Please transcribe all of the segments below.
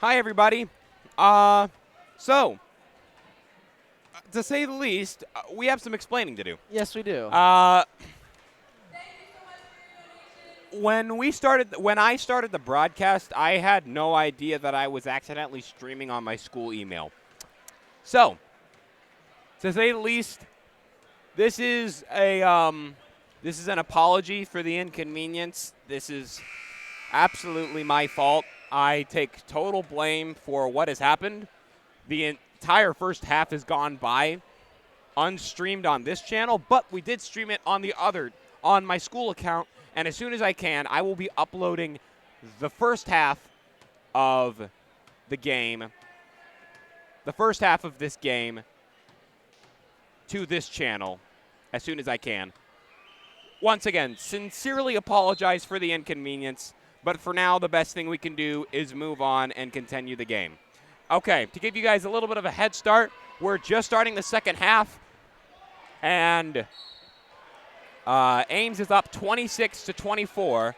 Hi, everybody. So, to say the least, we have some explaining to do. Yes, we do. When I started the broadcast, I had no idea that I was accidentally streaming on my school email. So, to say the least, this is an apology for the inconvenience. This is absolutely my fault. I take total blame for what has happened. The entire first half has gone by unstreamed on this channel, but we did stream it on my school account, and as soon as I can, I will be uploading the first half of this game to this channel as soon as I can. Once again, sincerely apologize for the inconvenience, but for now, the best thing we can do is move on and continue the game. Okay, to give you guys a little bit of a head start, we're just starting the second half, and Ames is up 26-24.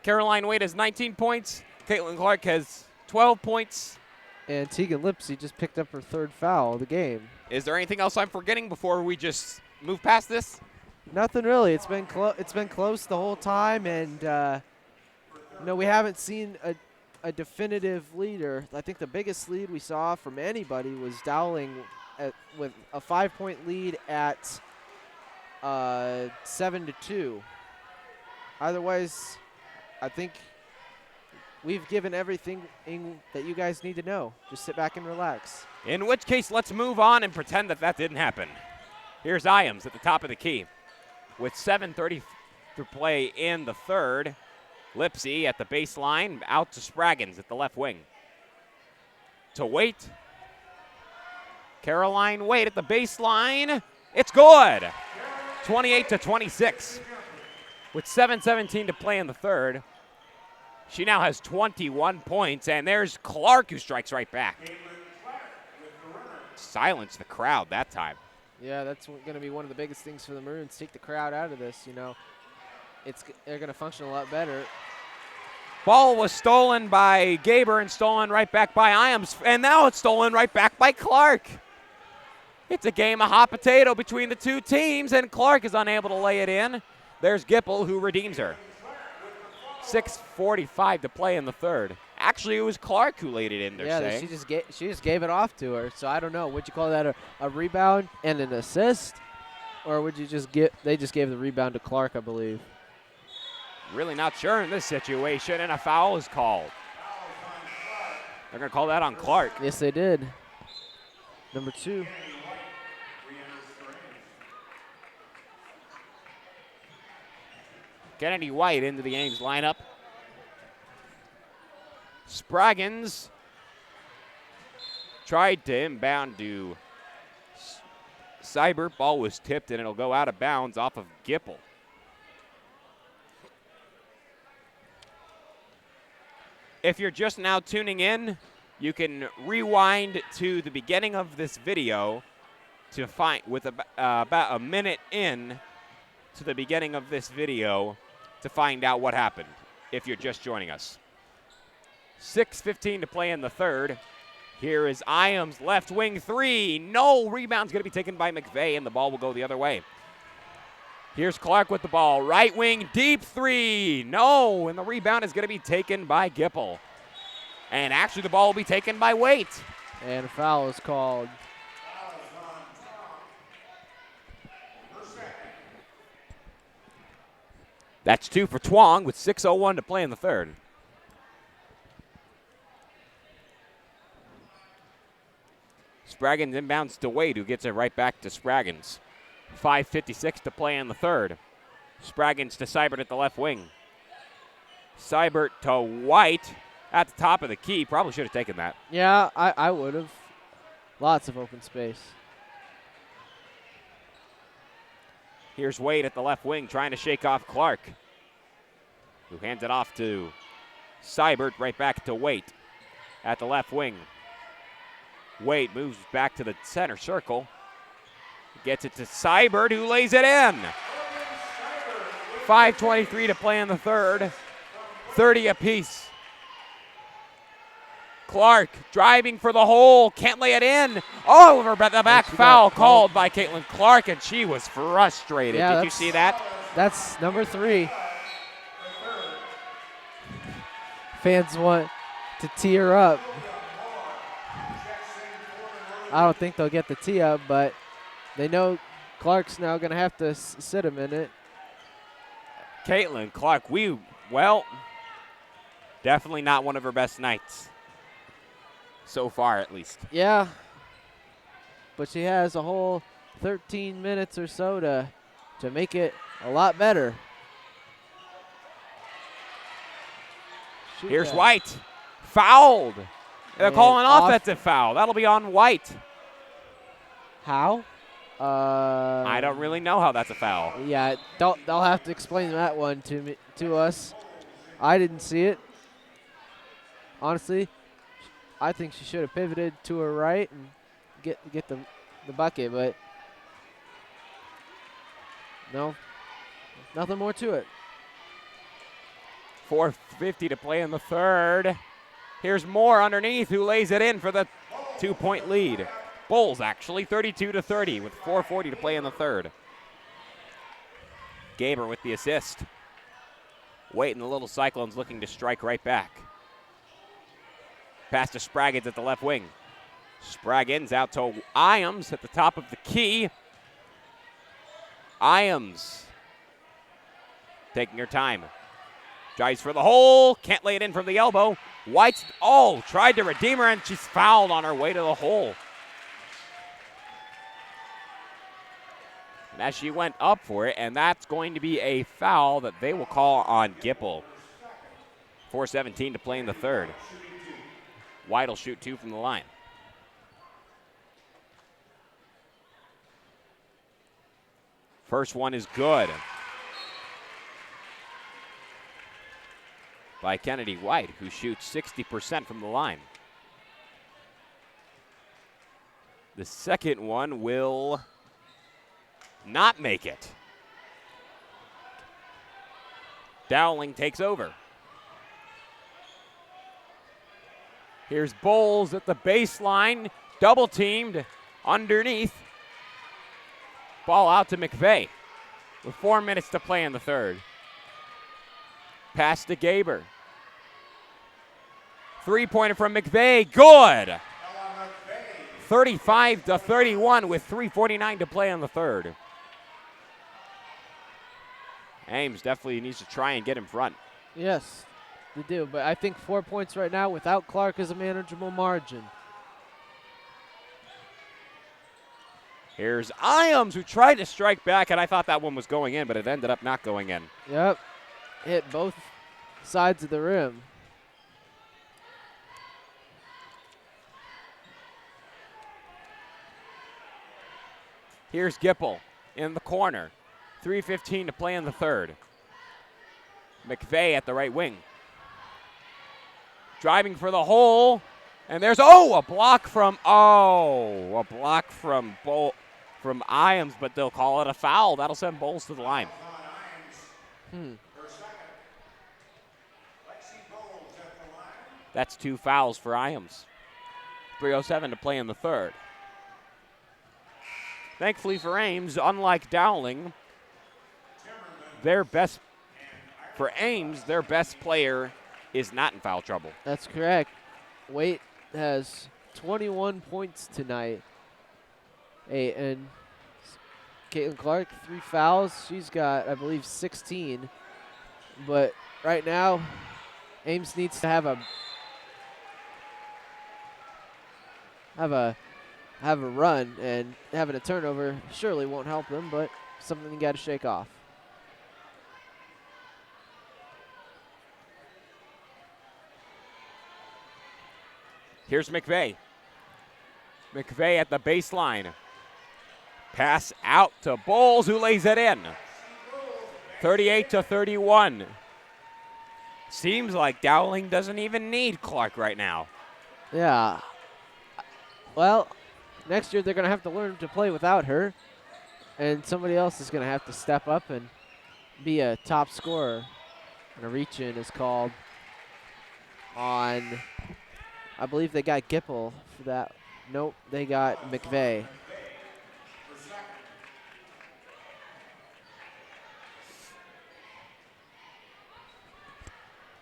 Caroline Wade has 19 points. Caitlin Clark has 12 points. And Tegan Lipsy just picked up her third foul of the game. Is there anything else I'm forgetting before we just move past this? Nothing really. It's been close the whole time, and we haven't seen a definitive leader. I think the biggest lead we saw from anybody was Dowling with a 5-point lead at 7-2. Otherwise, I think we've given everything that you guys need to know. Just sit back and relax. In which case, let's move on and pretend that didn't happen. Here's Ames at the top of the key with 7:30 to play in the third. Lipsy at the baseline, out to Spraggins at the left wing. To Waite. Caroline Waite at the baseline. It's good. 28-26. With 7:17 to play in the third. She now has 21 points, and there's Clark who strikes right back. Silence the crowd that time. Yeah, that's going to be one of the biggest things for the Maroons. Take the crowd out of this, They're going to function a lot better. Ball was stolen by Gaber and stolen right back by Ames, and now it's stolen right back by Clark. It's a game of hot potato between the two teams, and Clark is unable to lay it in. There's Gipple who redeems her. 6:45 to play in the third. Actually, it was Clark who laid it in, they're saying. She just gave it off to her. So I don't know. Would you call that a rebound and an assist? Or would you they just gave the rebound to Clark, I believe. Really not sure in this situation, and a foul is called. They're going to call that on Clark. Yes, they did. Number 2. Kennedy White into the Ames lineup. Spraggins tried to inbound to Seibert. Ball was tipped, and it'll go out of bounds off of Gipple. If you're just now tuning in, you can rewind to the beginning of this video to find, with about a minute in to the beginning of this video, to find out what happened, if you're just joining us. 6:15 to play in the third. Here is Ames, left wing three. No, rebound's going to be taken by McVeigh, and the ball will go the other way. Here's Clark with the ball. Right wing, deep three. No, and the rebound is going to be taken by Gipple. And actually, the ball will be taken by Waite. And a foul is called. That's 2 for Twong with 6:01 to play in the third. Spraggins inbounds to Wade, who gets it right back to Spraggins. 5:56 to play in the third. Spraggins to Seibert at the left wing. Seibert to White at the top of the key. Probably should have taken that. Yeah, I would have. Lots of open space. Here's Wade at the left wing trying to shake off Clark, who hands it off to Seibert, right back to Waite at the left wing. Waite moves back to the center circle. Gets it to Seibert, who lays it in. 5:23 to play in the third. 30 apiece. Clark driving for the hole, can't lay it in. Oh, over the back foul called by Caitlin Clark, and she was frustrated. Yeah, did you see that? That's number 3. Fans want to tee her up. I don't think they'll get the tee up, but they know Clark's now going to have to sit a minute. Caitlin Clark, definitely not one of her best nights. So far, at least. Yeah. But she has a whole 13 minutes or so to make it a lot better. Here's White. Fouled. They're calling an offensive foul. That'll be on White. How? I don't really know how that's a foul. Yeah, they'll have to explain that one to us. I didn't see it. Honestly, I think she should have pivoted to her right and get the bucket, but no, nothing more to it. 4:50 to play in the third. Here's Moore underneath, who lays it in for the 2-point lead. Bulls actually 32-30 with 4:40 to play in the third. Gaber with the assist. Wait, and the little Cyclones looking to strike right back. Pass to Spraggins at the left wing. Spraggins out to Ames at the top of the key. Ames taking her time. Drives for the hole. Can't lay it in from the elbow. White's, tried to redeem her, and she's fouled on her way to the hole. And as she went up for it, and that's going to be a foul that they will call on Gipple. 4:17 to play in the third. White will shoot 2 from the line. First one is good. By Kennedy White, who shoots 60% from the line. The second one will not make it. Dowling takes over. Here's Bowles at the baseline, double teamed underneath. Ball out to McVeigh with 4 minutes to play in the third. Pass to Gaber. 3-pointer from McVeigh, good. 35-31 with 3:49 to play in the third. Ames definitely needs to try and get in front. Yes, they do, but I think 4 points right now without Clark is a manageable margin. Here's Iams, who tried to strike back, and I thought that one was going in, but it ended up not going in. Yep, hit both sides of the rim. Here's Gipple in the corner. 3:15 to play in the third. McVeigh at the right wing. Driving for the hole. And there's, a block from Iams, but they'll call it a foul. That'll send Bowles to the line. That's 2 fouls for Iams. 3:07 to play in the third. Thankfully for Ames, unlike Dowling, their best player is not in foul trouble. That's correct. Waite has 21 points tonight. And Caitlin Clark, 3 fouls. She's got, I believe, 16. But right now, Ames needs to have a run, and having a turnover surely won't help them, but something you got to shake off. Here's McVeigh. McVeigh at the baseline. Pass out to Bowles, who lays it in. 38-31. Seems like Dowling doesn't even need Clark right now. Yeah. Well, next year they're going to have to learn to play without her, and somebody else is going to have to step up and be a top scorer. And a reach-in is called on, I believe they got Gipple for that. Nope, they got McVeigh.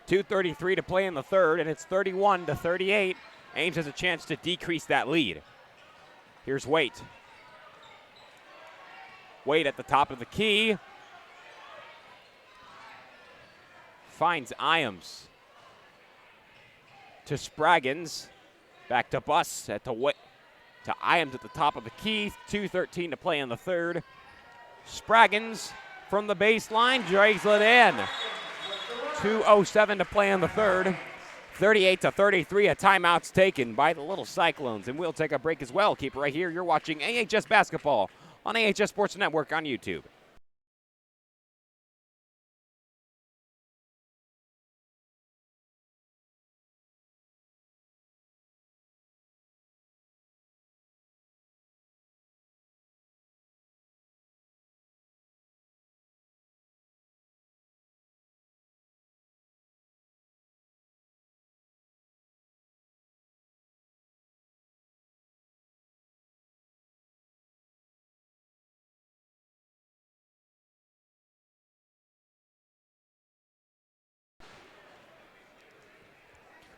.233 to play in the third, and it's 31-38. Ames has a chance to decrease that lead. Here's Waite. Waite at the top of the key. Finds Ames. To Spraggins. Back to Buss to Ames at the top of the key. 2:13 to play in the third. Spraggins from the baseline drags it in. 2:07 to play in the third. 38-33, a timeout's taken by the little Cyclones. And we'll take a break as well. Keep it right here. You're watching AHS Basketball on AHS Sports Network on YouTube.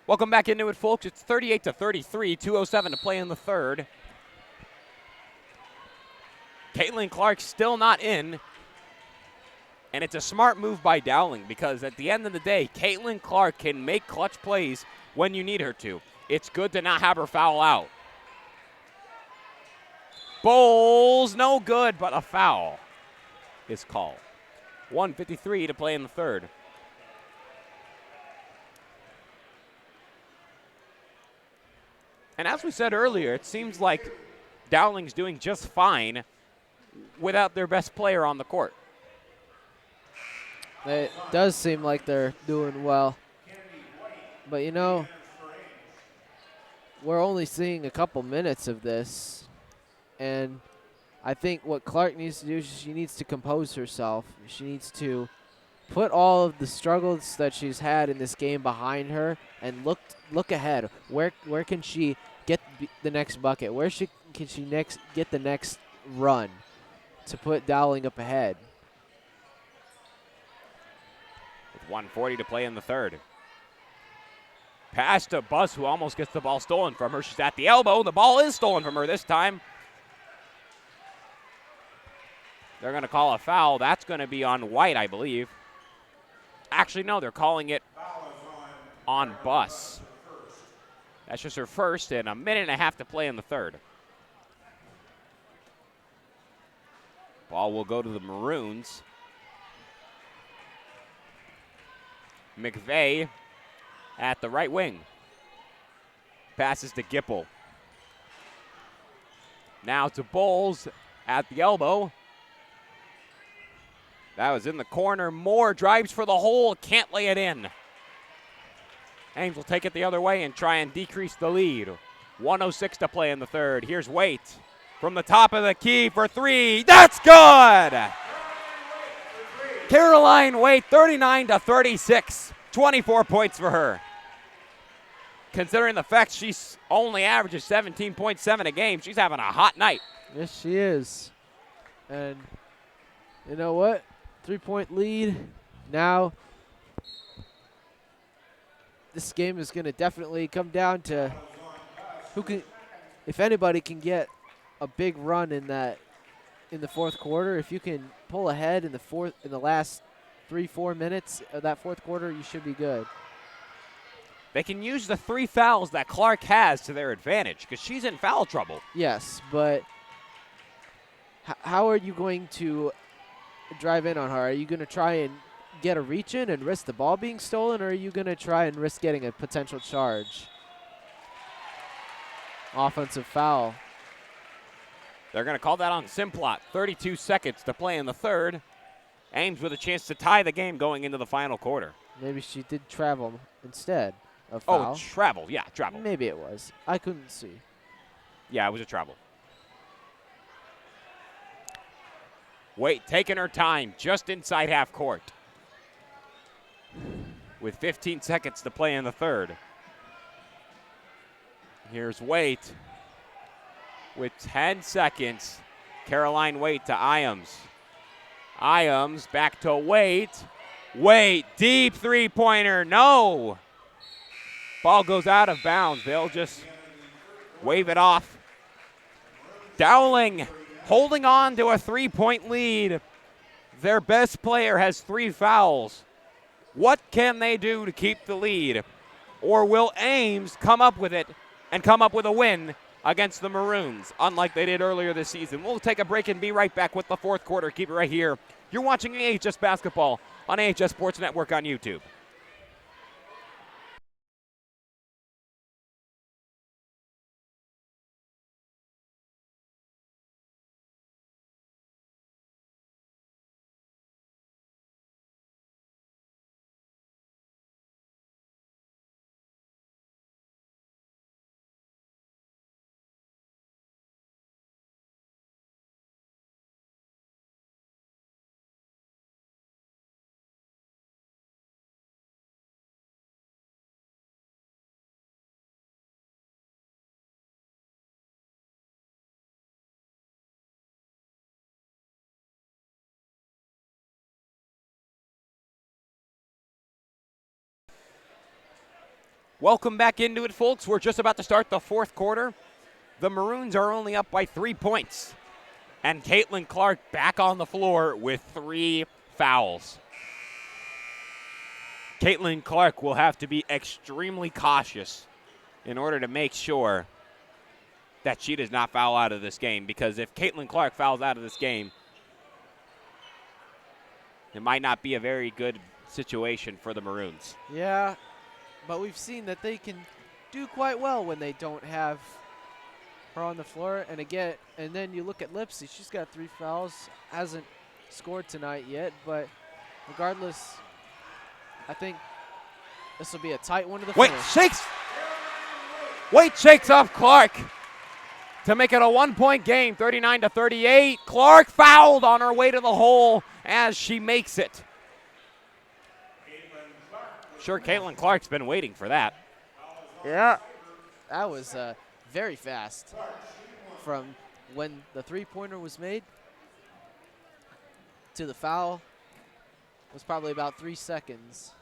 Welcome back into it, folks. It's 38-33, 2:07 to play in the third. Caitlin Clark still not in. And it's a smart move by Dowling because at the end of the day, Caitlin Clark can make clutch plays when you need her to. It's good to not have her foul out. Bowles, no good, but a foul is called. 1:53 to play in the third. And as we said earlier, it seems like Dowling's doing just fine without their best player on the court. It does seem like they're doing well. But, you know, we're only seeing a couple minutes of this. And I think what Clark needs to do is she needs to compose herself. She needs to put all of the struggles that she's had in this game behind her and look ahead. Where can she get the next bucket? Where can she get the next run to put Dowling up ahead? With 1:40 to play in the third. Pass to Buss, who almost gets the ball stolen from her. She's at the elbow. The ball is stolen from her this time. They're going to call a foul. That's going to be on White, I believe. Actually, no, they're calling it on Buss. That's just her first, and a minute and a half to play in the third. Ball will go to the Maroons. McVeigh at the right wing. Passes to Gipple. Now to Bowles at the elbow. That was in the corner. Moore drives for the hole. Can't lay it in. Ames will take it the other way and try and decrease the lead. 1:06 to play in the third. Here's Waite from the top of the key for three. That's good! Caroline Waite, 39-36. 24 points for her. Considering the fact she's only averages 17.7 a game, she's having a hot night. Yes, she is. And you know what? 3-point lead. Now this game is going to definitely come down to who can, if anybody can get a big run in the fourth quarter. If you can pull ahead in the last 3-4 minutes of that fourth quarter, you should be good. They can use the 3 fouls that Clark has to their advantage because she's in foul trouble. Yes, but how are you going to drive in on her? Are you going to try and get a reach in and risk the ball being stolen, or are you going to try and risk getting a potential charge? Offensive foul. They're going to call that on Simplot. 32 seconds to play in the third. Ames with a chance to tie the game going into the final quarter. Maybe she did travel instead of foul. Oh, travel. Yeah, travel. Maybe it was. I couldn't see. Yeah, it was a travel. Wait, taking her time just inside half court. With 15 seconds to play in the third. Here's Waite with 10 seconds. Caroline Waite to Ames. Ames back to Waite. Waite, deep three-pointer, no. Ball goes out of bounds. They'll just wave it off. Dowling holding on to a 3-point lead. Their best player has 3 fouls. What can they do to keep the lead? Or will Ames come up with it and come up with a win against the Maroons, unlike they did earlier this season? We'll take a break and be right back with the fourth quarter. Keep it right here. You're watching AHS Basketball on AHS Sports Network on YouTube. Welcome back into it, folks. We're just about to start the fourth quarter. The Maroons are only up by 3 points. And Caitlin Clark back on the floor with 3 fouls. Caitlin Clark will have to be extremely cautious in order to make sure that she does not foul out of this game, because if Caitlin Clark fouls out of this game, it might not be a very good situation for the Maroons. Yeah, but we've seen that they can do quite well when they don't have her on the floor. And again, and then you look at Lipsy, she's got 3 fouls, hasn't scored tonight yet, but regardless, I think this will be a tight one to the finish. Waite shakes off Clark to make it a 1-point game, 39-38. Clark fouled on her way to the hole as she makes it. Sure, Caitlin Clark's been waiting for that. Yeah, that was very fast from when the 3-pointer was made to the foul was probably about 3 seconds.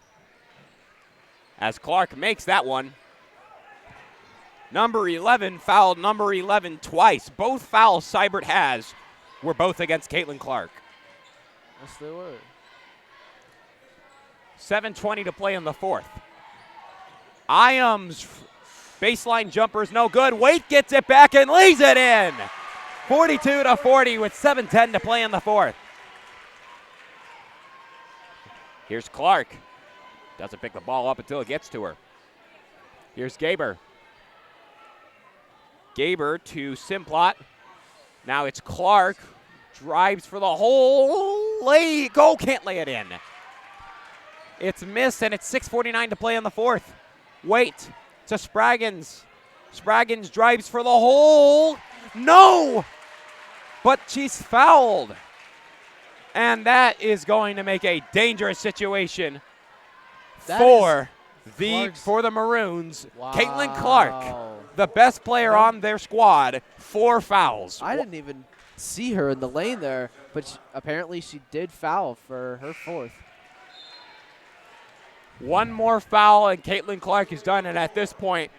As Clark makes that one. Number 11 fouled number 11 twice. Both fouls Seibert has were both against Caitlin Clark. Yes, they were. 7:20 to play in the fourth. Ames baseline jumper's no good. Waite gets it back and lays it in. 42-40 with 7:10 to play in the fourth. Here's Clark. Doesn't pick the ball up until it gets to her. Here's Gaber. Gaber to Simplot. Now it's Clark. Drives for the hole. Can't lay it in. It's missed, and it's 6:49 to play in the fourth. Waite to Spraggins. Spraggins drives for the hole. No! But she's fouled. And that is going to make a dangerous situation for the Maroons. Wow. Caitlin Clark, the best player on their squad, 4 fouls. I didn't even see her in the lane there, but apparently she did foul for her 4th. One more foul, and Caitlin Clark is done. And at this point,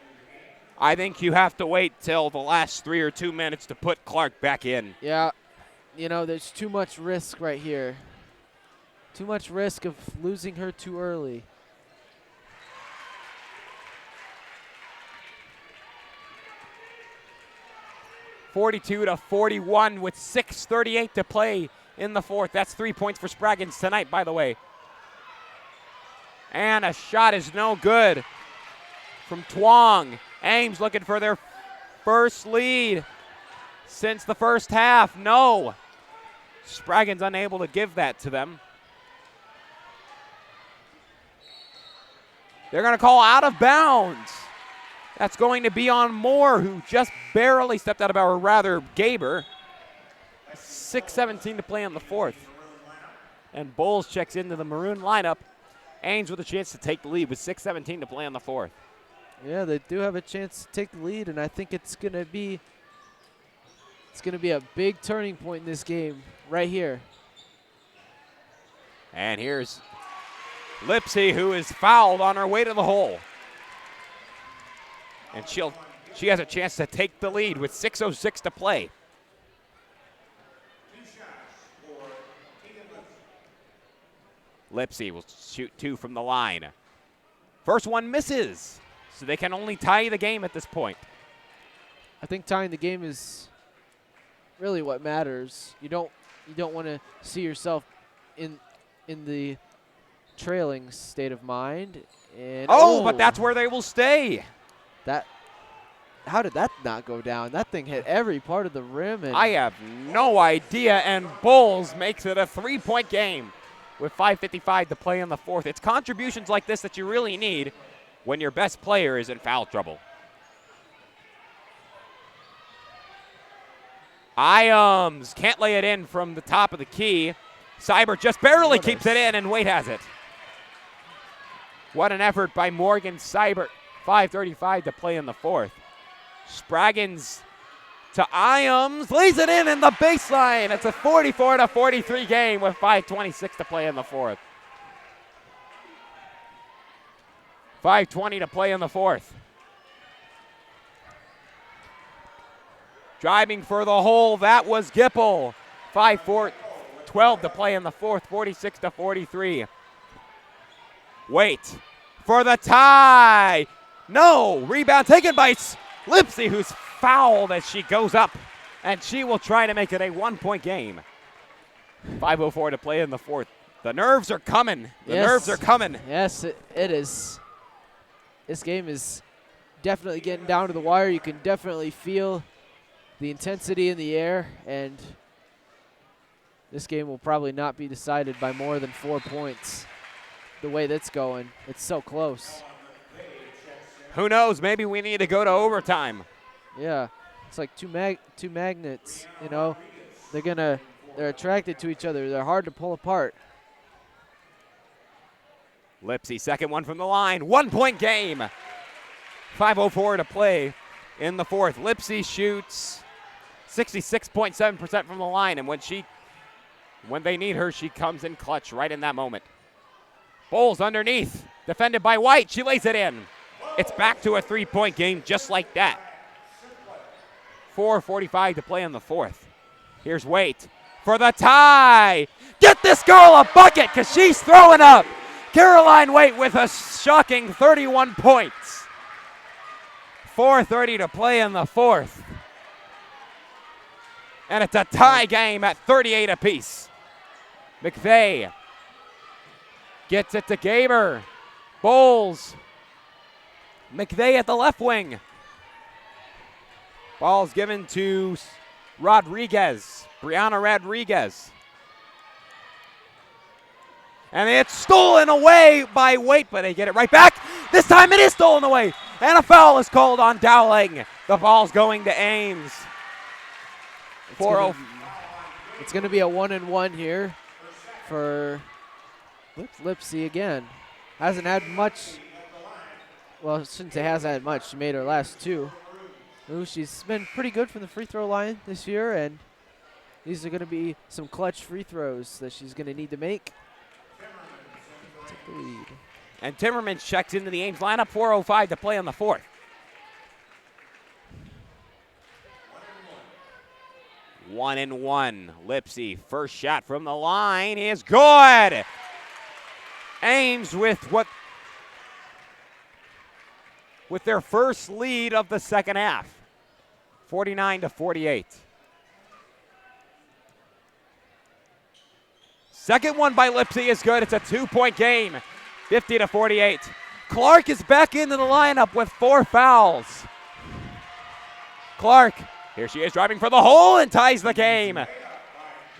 I think you have to wait till the last 3 or 2 minutes to put Clark back in. Yeah, you know, there's too much risk right here. Too much risk of losing her too early. (42-41) with 6:38 to play in the fourth. That's 3 points for Spraggins tonight, by the way. And a shot is no good from Twong. Ames looking for their first lead since the first half. No. Spraggins unable to give that to them. They're going to call out of bounds. That's going to be on Moore, who just barely stepped out of bounds, or rather Gaber. 6:17 to play in the fourth. And Bowles checks into the Maroon lineup. Ames with a chance to take the lead with 6:17 to play in the fourth. Yeah, they do have a chance to take the lead, and I think it's gonna be a big turning point in this game right here. And here's Lipsy, who is fouled on her way to the hole. And she has a chance to take the lead with 6:06 to play. Lipsy will shoot 2 from the line. First one misses, so they can only tie the game at this point. I think tying the game is really what matters. You don't want to see yourself in the trailing state of mind. And but that's where they will stay. How did that not go down? That thing hit every part of the rim. And I have no idea, and Bowles makes it a 3-point game with 5:55 to play in the fourth. It's contributions like this that you really need when your best player is in foul trouble. Ames can't lay it in from the top of the key. Cyber just barely keeps it in, and Wade has it. What an effort by Morgan Cyber. 5:35 to play in the fourth. Spraggins to Ames, lays it in the baseline. It's a 44-43 game with 5:26 to play in the fourth. 5:20 to play in the fourth. Driving for the hole, that was Gipple. 5:12 to play in the fourth, 46-43. Wait for the tie. No, rebound taken by Lipsy, who's fouled as she goes up, and she will try to make it a 1-point game. 5:04 to play in the fourth. The nerves are coming. The nerves are coming. Yes, it is. This game is definitely getting down to the wire. You can definitely feel the intensity in the air, and this game will probably not be decided by more than 4 points. The way that's going, it's so close. Who knows? Maybe we need to go to overtime. Yeah, it's like two magnets. You know, they're attracted to each other. They're hard to pull apart. Lipsy, second one from the line. 1-point game. 5:04 to play in the fourth. Lipsy shoots 66.7% from the line, and when they need her, she comes in clutch right in that moment. Bowles underneath, defended by White. She lays it in. It's back to a 3-point game just like that. 4:45 to play in the fourth. Here's Waite for the tie. Get this girl a bucket because she's throwing up. Caroline Waite with a shocking 31 points. 4:30 to play in the fourth. And it's a tie game at 38 apiece. McVeigh gets it to Gaber. Bowles. McVeigh at the left wing. Ball's given to Rodriguez. Brianna Rodriguez. And it's stolen away by Waite, but they get it right back. This time it is stolen away. And a foul is called on Dowling. The ball's going to Ames. It's going to be a 1-and-1 here for Lipsy again. Hasn't had much. Well, I shouldn't say hasn't had much. She made her last 2. Ooh, she's been pretty good from the free throw line this year, and these are going to be some clutch free throws that she's going to need to make. Take the lead. And Timmerman checks into the Ames lineup. 4:05 to play on the fourth. One and one. Lipsy, first shot from the line is good. Ames with their first lead of the second half. 49-48. Second one by Lipsy is good. It's a 2-point game. 50-48. Clark is back into the lineup with 4 fouls. Clark, here she is driving for the hole and ties the game.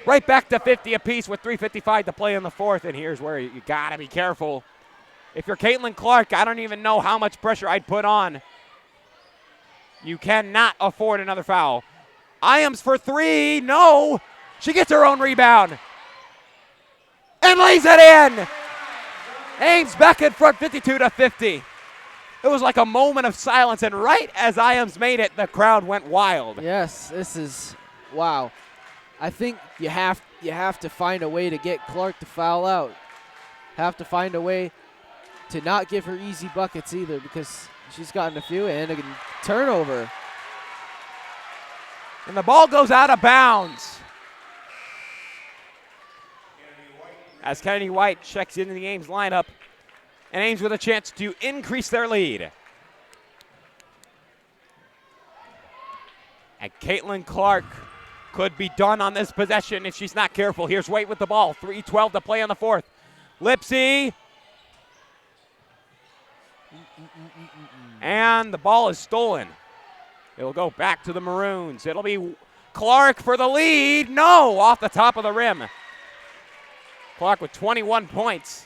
Right back to 50 apiece with 3:55 to play in the fourth. And here's where you gotta be careful. If you're Caitlin Clark, I don't even know how much pressure I'd put on. You cannot afford another foul. Iams for 3, no. She gets her own rebound and lays it in. Ames back in front, 52-50. It was like a moment of silence, and right as Ames made it, the crowd went wild. Yes, this is, wow. I think you have to find a way to get Clark to foul out. Have to find a way to not give her easy buckets either, because she's gotten a few, and a turnover. And the ball goes out of bounds. As Kennedy White checks into the Ames lineup, and Ames with a chance to increase their lead. And Caitlin Clark could be done on this possession if she's not careful. Here's White with the ball. 3:12 to play on the fourth. Lipsy. And the ball is stolen. It'll go back to the Maroons. It'll be Clark for the lead. No, off the top of the rim. Clark with 21 points.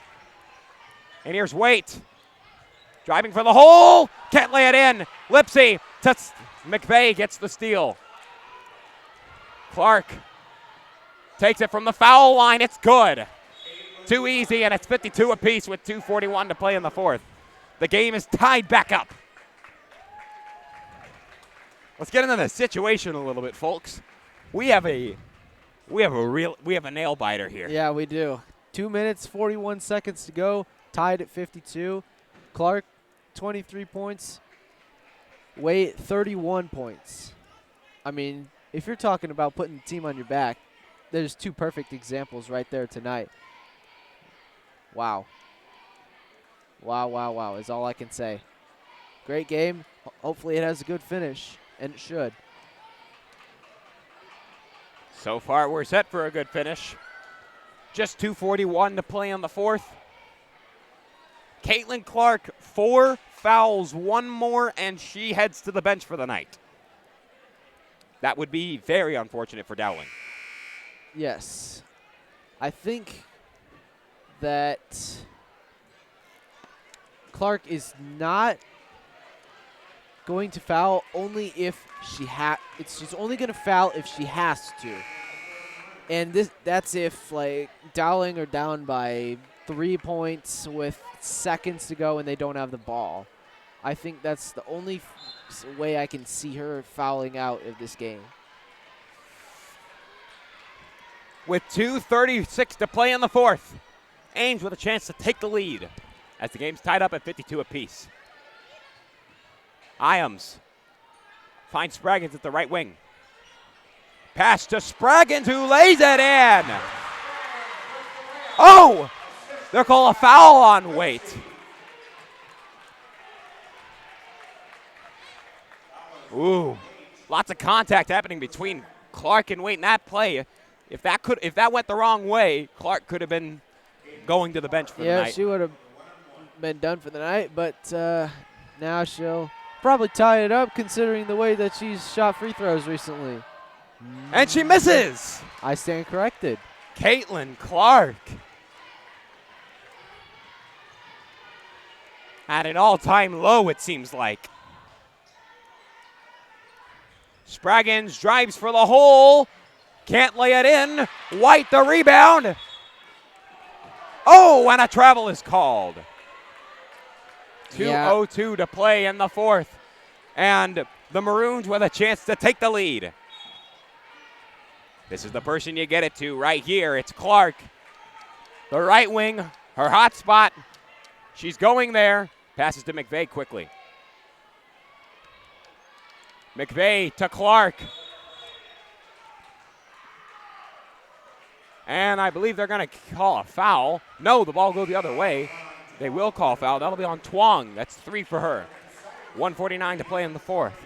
And here's Waite. Driving for the hole. Can't lay it in. Lipsy. McVeigh gets the steal. Clark takes it from the foul line. It's good. Too easy, and it's 52 apiece with 2:41 to play in the fourth. The game is tied back up. Let's get into the situation a little bit, folks. We have a nail biter here. Yeah, we do. 2 minutes, 41 seconds to go. Tied at 52. Clark, 23 points. Waite, 31 points. I mean, if you're talking about putting the team on your back, there's two perfect examples right there tonight. Wow. Wow is all I can say. Great game. Hopefully it has a good finish, and it should. So far, we're set for a good finish. Just 2:41 to play on the fourth. Caitlin Clark, 4 fouls, 1 more, and she heads to the bench for the night. That would be very unfortunate for Dowling. Yes. I think that Clark is not going to foul only if she's only going to foul if she has to. And that's if, like, Dowling are down by 3 points with seconds to go and they don't have the ball. I think that's the only way I can see her fouling out of this game. With 2:36 to play in the fourth, Ames with a chance to take the lead as the game's tied up at 52 apiece. Ames finds Spraggins at the right wing. Pass to Spraggins, who lays it in. Oh! They'll call a foul on Waite. Ooh, lots of contact happening between Clark and Waite in that play. If that went the wrong way, Clark could have been going to the bench for the night. Yeah, she would have been done for the night, but now she'll probably tie it up considering the way that she's shot free throws recently. And she misses. I stand corrected. Caitlin Clark at an all-time low, it seems like. Spraggins drives for the hole. Can't lay it in. White the rebound. Oh, and a travel is called. 2:02 to play in the fourth. And the Maroons with a chance to take the lead. This is the person you get it to right here. It's Clark. The right wing, her hot spot. She's going there. Passes to McVeigh quickly. McVeigh to Clark. And I believe they're going to call a foul. No, the ball goes the other way. They will call foul. That'll be on Twong. That's 3 for her. 1:49 to play in the fourth.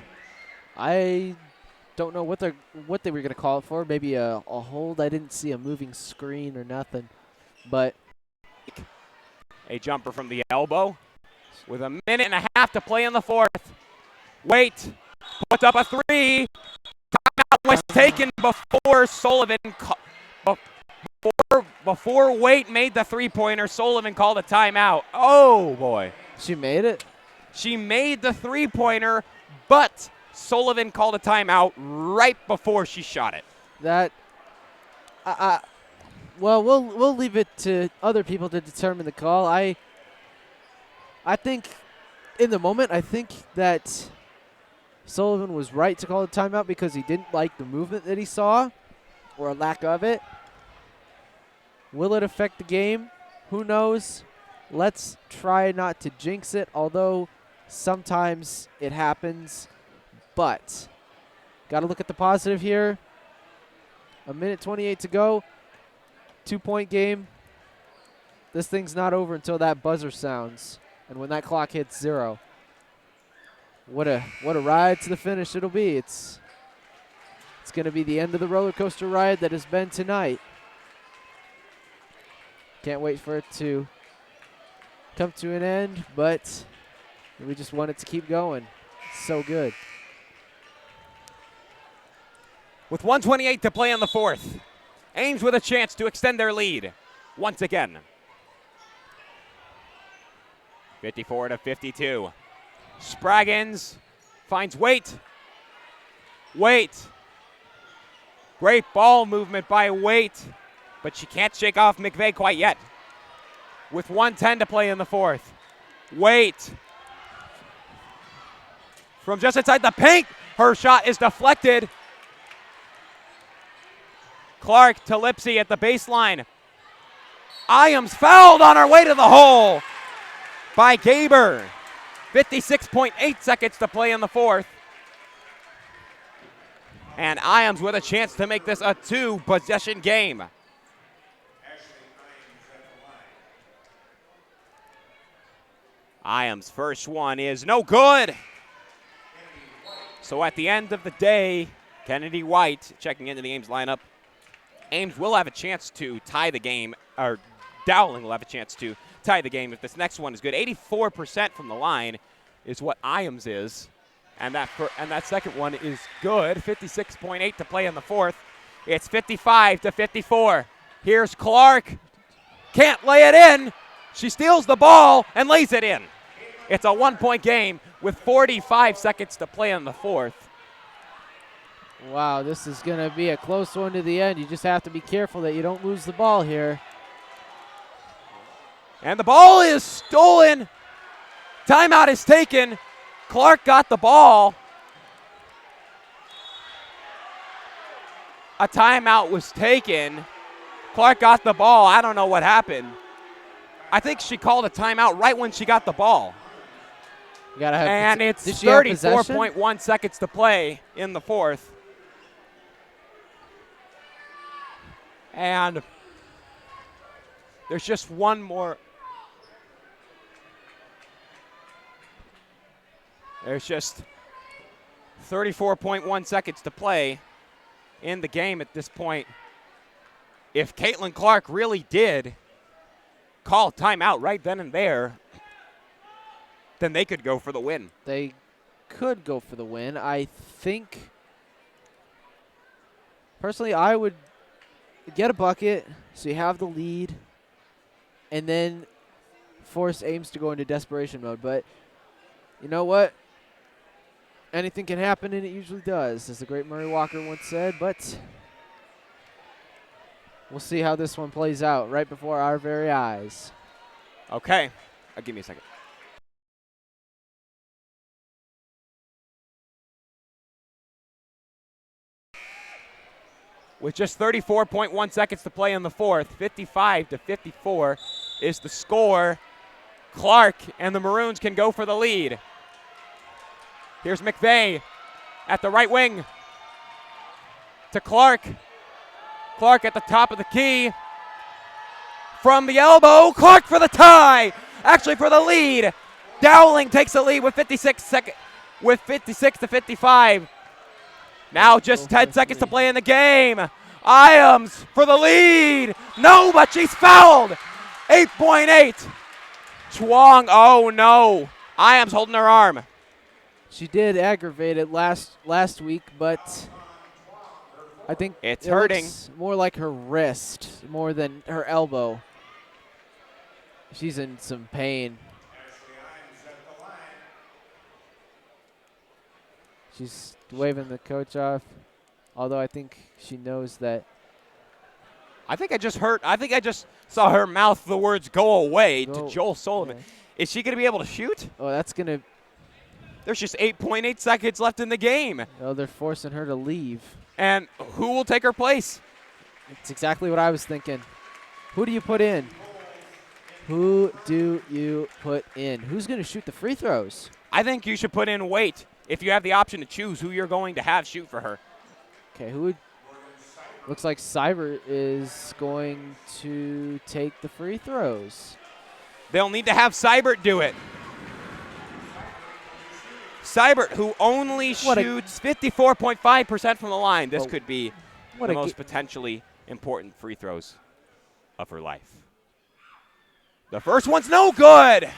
I don't know what they were going to call it for. Maybe a hold. I didn't see a moving screen or nothing. But a jumper from the elbow with a minute and a half to play in the fourth. Waite puts up a 3. Timeout was taken before Sullivan. Before Waite made the three-pointer, Sullivan called a timeout. Oh, boy. She made it? She made the three-pointer, but Sullivan called a timeout right before she shot it. That Well, we'll leave it to other people to determine the call. I think in the moment, I think that Sullivan was right to call a timeout because he didn't like the movement that he saw or a lack of it. Will it affect the game? Who knows? Let's try not to jinx it, although sometimes it happens. But got to look at the positive here. A minute 28 to go. 2-point game. This thing's not over until that buzzer sounds. And when that clock hits 0. What a ride to the finish it'll be. It's going to be the end of the roller coaster ride that has been tonight. Can't wait for it to come to an end, but we just want it to keep going. It's so good. With 1:28 to play in the fourth, Ames with a chance to extend their lead once again. 54-52. Spraggins finds Waite. Waite. Great ball movement by Waite, but she can't shake off McVeigh quite yet. With 1:10 to play in the fourth. Waite. From just inside the paint, her shot is deflected. Clark to Lipsy at the baseline. Iams fouled on her way to the hole by Gaber. 56.8 seconds to play in the fourth. And Iams with a chance to make this a 2-possession game. Iams' first one is no good. So at the end of the day, Kennedy White checking into the Ames lineup. Ames will have a chance to tie the game, or Dowling will have a chance to tie the game if this next one is good. 84% from the line is what Iams is. And that second one is good. 56.8 to play in the fourth. It's 55-54. Here's Clark. Can't lay it in. She steals the ball and lays it in. It's a 1-point game with 45 seconds to play in the fourth. Wow, this is going to be a close one to the end. You just have to be careful that you don't lose the ball here. And the ball is stolen. Timeout is taken. Clark got the ball. A timeout was taken. Clark got the ball. I don't know what happened. I think she called a timeout right when she got the ball. And it's 34.1 seconds to play in the fourth. And there's just one more. There's just 34.1 seconds to play in the game at this point. If Caitlin Clark really did call timeout right then and there, then they could go for the win. They could go for the win. I think, personally, I would get a bucket so you have the lead and then force Ames to go into desperation mode. But you know what? Anything can happen, and it usually does, as the great Murray Walker once said. But we'll see how this one plays out right before our very eyes. Okay. Give me a second. With just 34.1 seconds to play in the fourth, 55-54 is the score. Clark and the Maroons can go for the lead. Here's McVeigh at the right wing to Clark. Clark at the top of the key. From the elbow, Clark for the tie. Actually for the lead. Dowling takes the lead with 56-55. Now just 10 seconds to play in the game. Iams for the lead. No, but she's fouled. 8.8. Chuang, oh no. Iams holding her arm. She did aggravate it last week, but I think it's hurting. Looks more like her wrist more than her elbow. She's in some pain. She's waving the coach off, although I think she knows that I think I just saw her mouth the words "go away" to Joel Sullivan. Yeah. Is she going to be able to shoot? Oh, that's going to. There's just 8.8 seconds left in the game. Oh, they're forcing her to leave. And who will take her place? It's exactly what I was thinking. Who do you put in? Who do you put in? Who's going to shoot the free throws? I think you should put in Waite if you have the option to choose who you're going to have shoot for her. Okay, who would. Looks like Seibert is going to take the free throws. They'll need to have Seibert do it. Seibert, who only shoots 54.5% from the line. This could be the most potentially important free throws of her life. The first one's no good.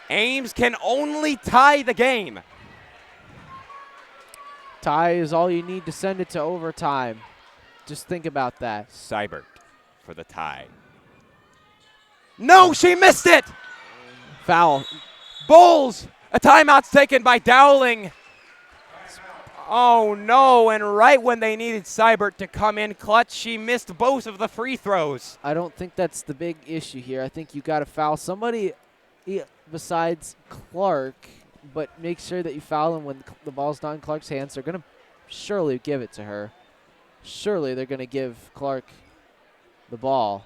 Ames can only tie the game. Tie is all you need to send it to overtime. Just think about that. Seibert for the tie. No, she missed it. Foul. Bulls, a timeout's taken by Dowling. Oh, no, and right when they needed Seibert to come in clutch, she missed both of the free throws. I don't think that's the big issue here. I think you got to foul somebody besides Clark, but make sure that you foul him when the ball's not in Clark's hands. They're going to surely give it to her. Surely they're going to give Clark the ball.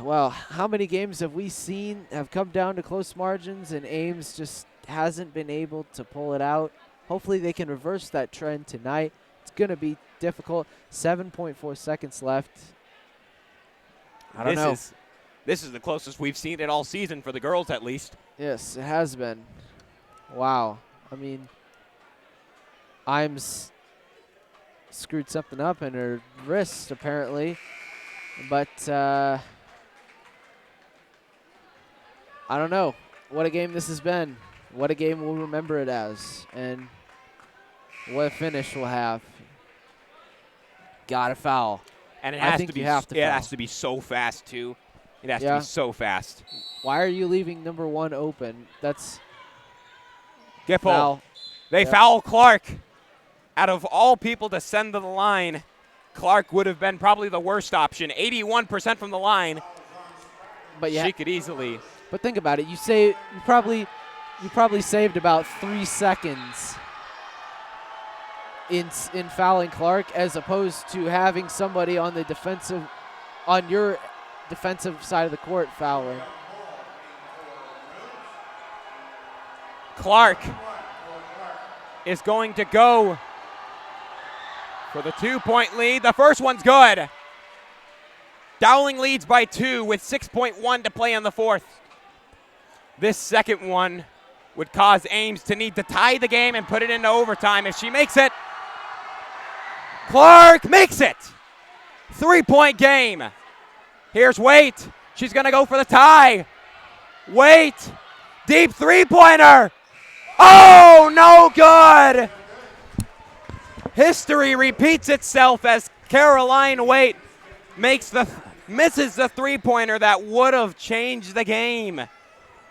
Well, how many games have we seen have come down to close margins and Ames just hasn't been able to pull it out? Hopefully they can reverse that trend tonight. It's going to be difficult. 7.4 seconds left. I don't know. This is the closest we've seen it all season for the girls, at least. Yes, it has been. Wow. I mean, Imes screwed something up in her wrist, apparently. But I don't know. What a game this has been. What a game we'll remember it as. And what a finish we'll have. Got to foul. And it I has think to be, you have to it foul. has to be so fast, too. It has to be so fast. Why are you leaving number one open? That's Gipple. foul. They foul Clark. Out of all people to send to the line, Clark would have been probably the worst option. 81% from the line. But yeah, she could easily. But think about it. You probably saved about 3 seconds in fouling Clark, as opposed to having somebody on your defensive side of the court fouling. Clark is going to go for the 2-point lead. The first one's good. Dowling leads by 2 with 6.1 to play in the fourth. This second one would cause Ames to need to tie the game and put it into overtime. If she makes it, Clark makes it. 3-point game. Here's Waite. She's going to go for the tie. Waite. Deep three-pointer. Oh, no good. History repeats itself as Caroline Waite misses the three-pointer that would have changed the game.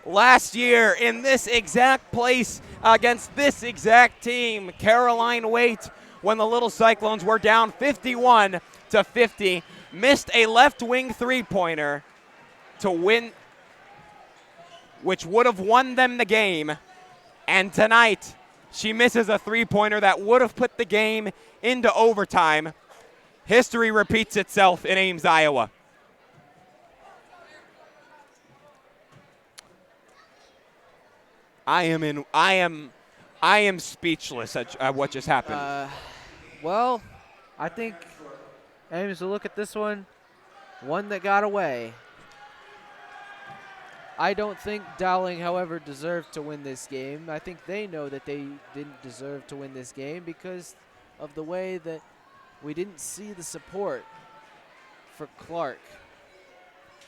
Last year in this exact place against this exact team, Caroline Waite, when the Little Cyclones were down 51-50, missed a left wing three-pointer to win, which would have won them the game. And tonight, she misses a three-pointer that would have put the game into overtime. History repeats itself in Ames, Iowa. I am speechless at what just happened. Well, I think Ames will look at this one that got away. I don't think Dowling, however, deserved to win this game. I think they know that they didn't deserve to win this game because of the way that we didn't see the support for Clark.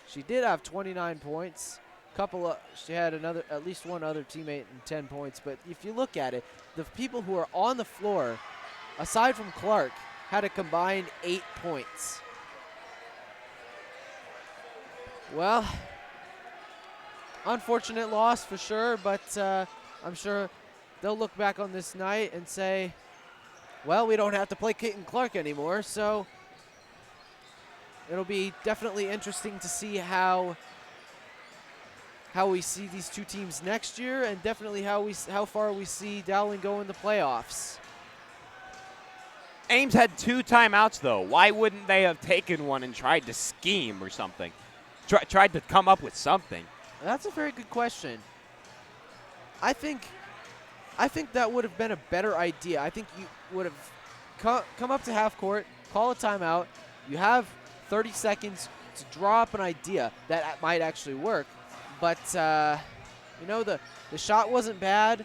She did have 29 points. She had at least one other teammate in 10 points. But if you look at it, the people who are on the floor, aside from Clark, had a combined 8 points. Well, unfortunate loss for sure, but I'm sure they'll look back on this night and say, well, we don't have to play Keaton Clark anymore, so it'll be definitely interesting to see how we see these two teams next year, and definitely how far we see Dowling go in the playoffs. Ames had 2 timeouts, though. Why wouldn't they have taken one and tried to scheme or something? Tried to come up with something. That's a very good question. I think that would have been a better idea. I think you would have come up to half court, call a timeout. You have 30 seconds to draw up an idea that might actually work. But, you know, the shot wasn't bad.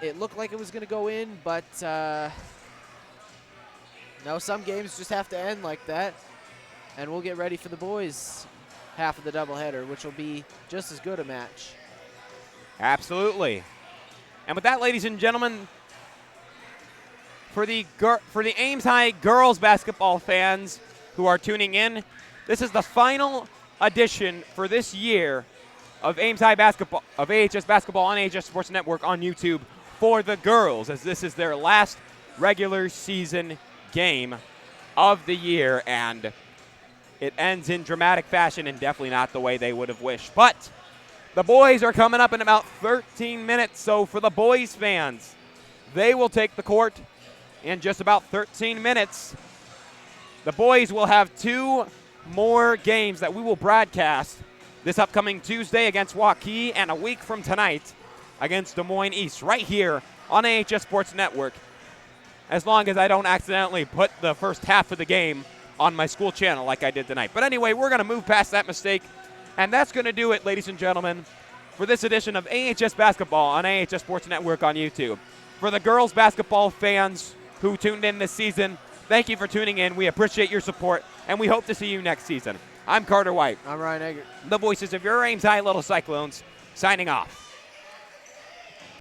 It looked like it was going to go in, but no, some games just have to end like that. And we'll get ready for the boys' half of the doubleheader, which will be just as good a match. Absolutely. And with that, ladies and gentlemen, for the Ames High girls basketball fans who are tuning in, this is the final edition for this year of Ames High basketball, of AHS basketball on AHS Sports Network on YouTube for the girls, as this is their last regular season game of the year, and it ends in dramatic fashion and definitely not the way they would have wished. But the boys are coming up in about 13 minutes, so for the boys fans, they will take the court in just about 13 minutes. The boys will have 2 more games that we will broadcast this upcoming Tuesday against Waukee and a week from tonight against Des Moines East right here on AHS Sports Network, as long as I don't accidentally put the first half of the game on my school channel like I did tonight. But anyway, we're going to move past that mistake, and that's going to do it, ladies and gentlemen, for this edition of AHS Basketball on AHS Sports Network on YouTube. For the girls basketball fans who tuned in this season, thank you for tuning in. We appreciate your support, and we hope to see you next season. I'm Carter White. I'm Ryan Eggert. The voices of your Ames High Little Cyclones, signing off.